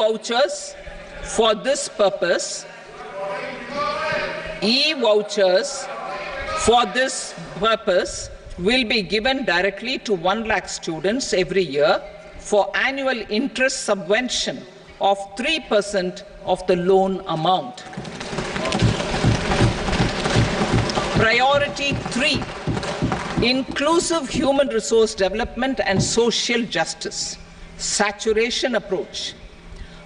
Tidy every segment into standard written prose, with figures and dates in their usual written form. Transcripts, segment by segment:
E-vouchers for this purpose, will be given directly to 1 lakh students every year for annual interest subvention of 3% of the loan amount. Priority 3, inclusive human resource development and social justice, saturation approach.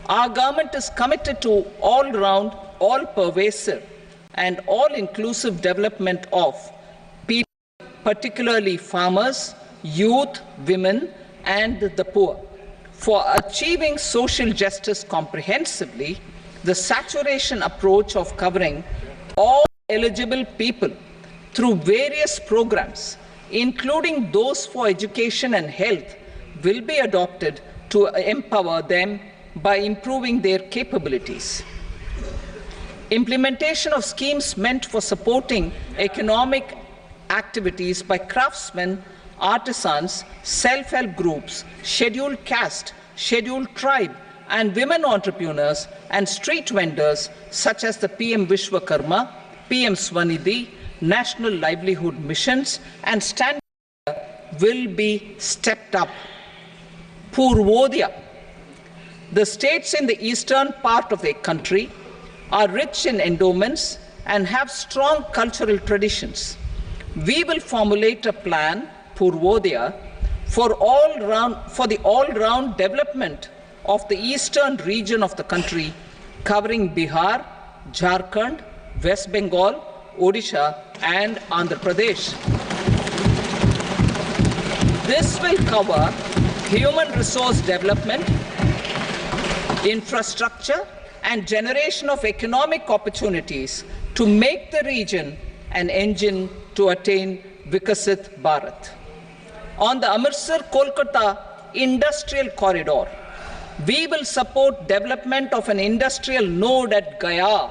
Our government is committed to all-round, all-pervasive and all-inclusive development of people, particularly farmers, youth, women and the poor. For achieving social justice comprehensively, the saturation approach of covering all eligible people through various programs, including those for education and health, will be adopted to empower them by improving their capabilities. Implementation of schemes meant for supporting economic activities by craftsmen, artisans, self-help groups, scheduled caste, scheduled tribe, and women entrepreneurs and street vendors such as the PM Vishwakarma, PM Swanidhi, National Livelihood Missions, and Standard will be stepped up. Purvodaya. The states in the eastern part of the country are rich in endowments and have strong cultural traditions. We will formulate a plan, Purvodaya, for the all-round development of the eastern region of the country, covering Bihar, Jharkhand, West Bengal, Odisha, and Andhra Pradesh. This will cover human resource development, infrastructure, and generation of economic opportunities to make the region an engine to attain Vikasit Bharat. On the Amritsar-Kolkata Industrial Corridor, we will support development of an industrial node at Gaya.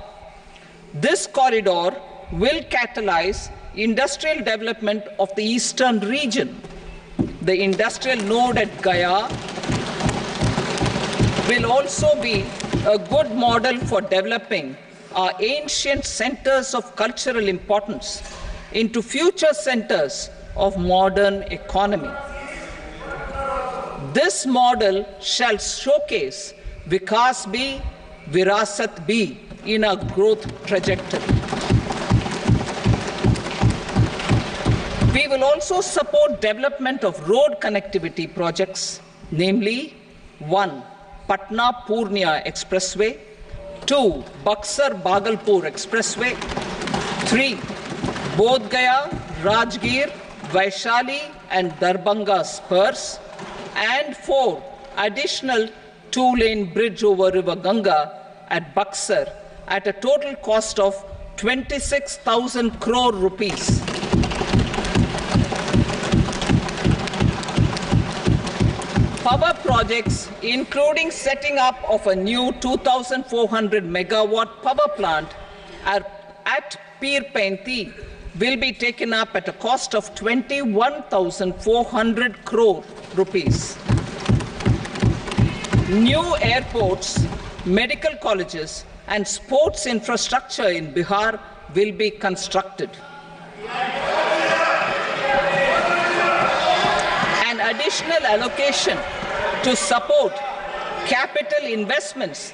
This corridor will catalyze industrial development of the eastern region. The industrial node at Gaya will also be a good model for developing our ancient centers of cultural importance into future centers of modern economy. This model shall showcase Vikas B, Virasat B in our growth trajectory. We will also support development of road connectivity projects, namely 1. Patna-Purnia Expressway, 2. Buxar-Bhagalpur Expressway, 3. Bodh Gaya, Rajgir, Vaishali and Darbhanga spurs, and 4. Additional 2-lane bridge over River Ganga at Buxar at a total cost of 26,000 crore rupees. Power projects, including setting up of a new 2,400 megawatt power plant at Pir Painti, will be taken up at a cost of 21,400 crore rupees. New airports, medical colleges, and sports infrastructure in Bihar will be constructed. An additional allocation to support capital investments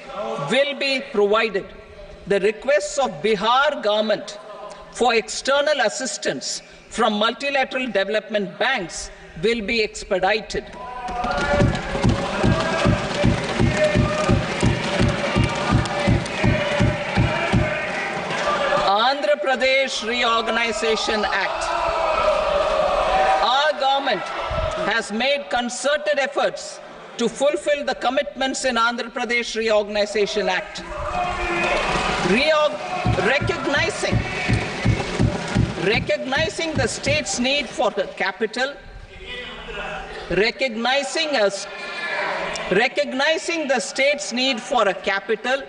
will be provided. The requests of Bihar government for external assistance from multilateral development banks will be expedited. Andhra Pradesh Reorganization Act. Our government has made concerted efforts to fulfill the commitments in Andhra Pradesh Reorganization Act. Recognizing the state's need for the capital, recognizing the state's need for a capital,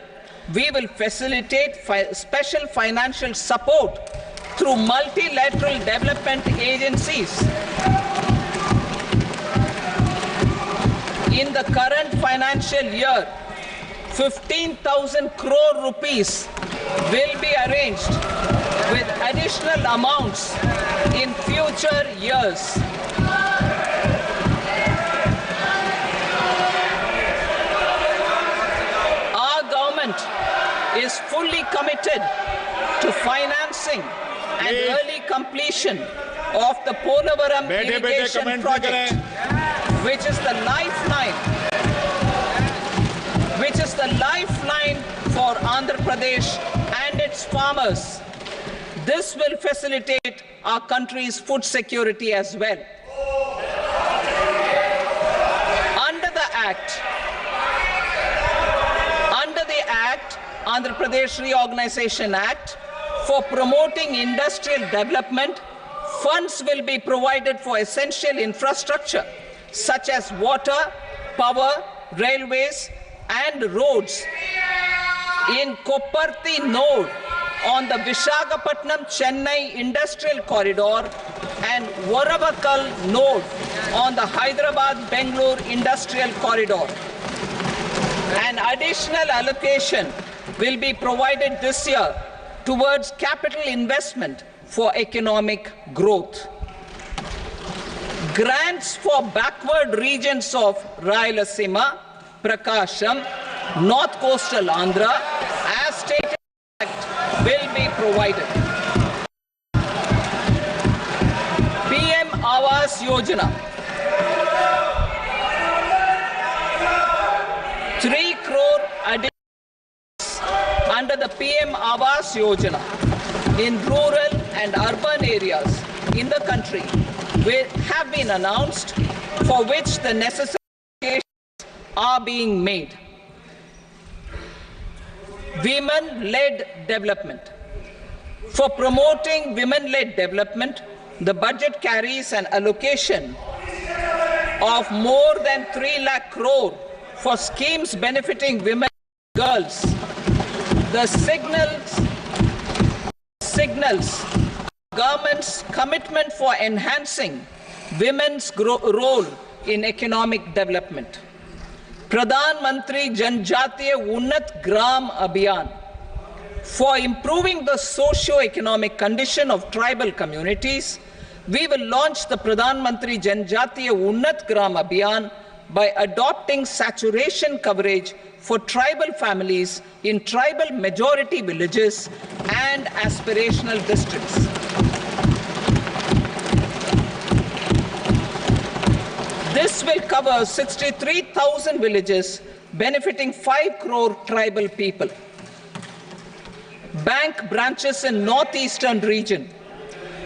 we will facilitate special financial support through multilateral development agencies. In the current financial year, 15,000 crore rupees will be arranged with additional amounts in future years. Our government is fully committed to financing and early completion of the Polavaram irrigation project, which is the lifeline for Andhra Pradesh and its farmers. This will facilitate our country's food security as well. Under the Andhra Pradesh Reorganization Act, for promoting industrial development, funds will be provided for essential infrastructure such as water, power, railways and roads in Kopparthi node on the Visakhapatnam-Chennai industrial corridor and Varavakal node on the Hyderabad-Bengaluru industrial corridor. An additional allocation will be provided this year towards capital investment for economic growth. Grants for backward regions of Rayalaseema, Prakasham, North Coastal Andhra, as stated in the Act, will be provided. PM Awas Yojana. 3 crore additions under the PM Awas Yojana in rural and urban areas in the country have been announced, for which the necessary are being made. Women-led development. For promoting women-led development, the budget carries an allocation of more than 3 lakh crore for schemes benefiting women and girls. The signals government's commitment for enhancing women's role in economic development. Pradhan Mantri Janjatiya Unnat Gram Abhiyan. For improving the socio-economic condition of tribal communities, we will launch the Pradhan Mantri Janjatiya Unnat Gram Abhiyan by adopting saturation coverage for tribal families in tribal majority villages and aspirational districts. This will cover 63,000 villages, benefiting 5 crore tribal people. Bank branches in northeastern region.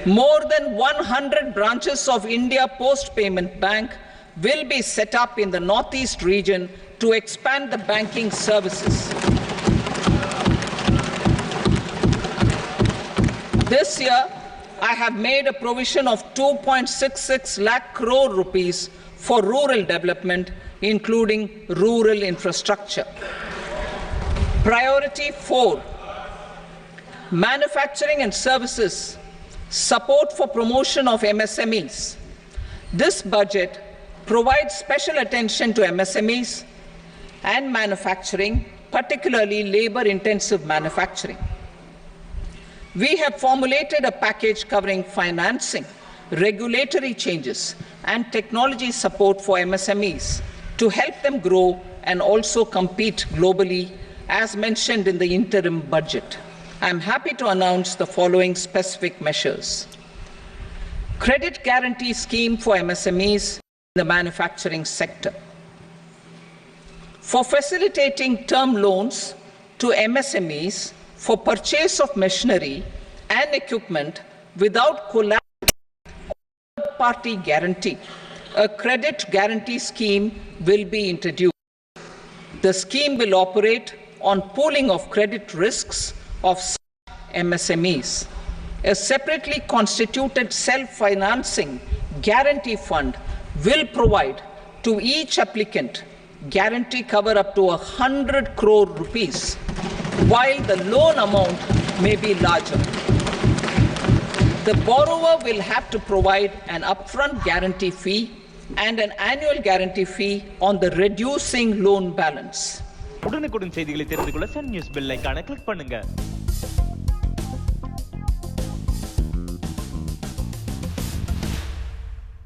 More than 100 branches of India Post Payment Bank will be set up in the northeast region to expand the banking services. This year, I have made a provision of 2.66 lakh crore rupees for rural development, including rural infrastructure. Priority 4, manufacturing and services, support for promotion of MSMEs. This budget provides special attention to MSMEs and manufacturing, particularly labor-intensive manufacturing. We have formulated a package covering financing, regulatory changes, and technology support for MSMEs to help them grow and also compete globally, as mentioned in the interim budget. I am happy to announce the following specific measures. Credit guarantee scheme for MSMEs in the manufacturing sector. For facilitating term loans to MSMEs for purchase of machinery and equipment without collateral or third-party guarantee, a credit guarantee scheme will be introduced. The scheme will operate on pooling of credit risks of MSMEs. A separately constituted self-financing guarantee fund will provide to each applicant guarantee cover up to 100 crore rupees, while the loan amount may be larger. The borrower will have to provide an upfront guarantee fee and an annual guarantee fee on the reducing loan balance. உடனுக்குடன் செய்திகளை தெரிந்து கொள்ள Sun news bell ஐகானை click பண்ணுங்க.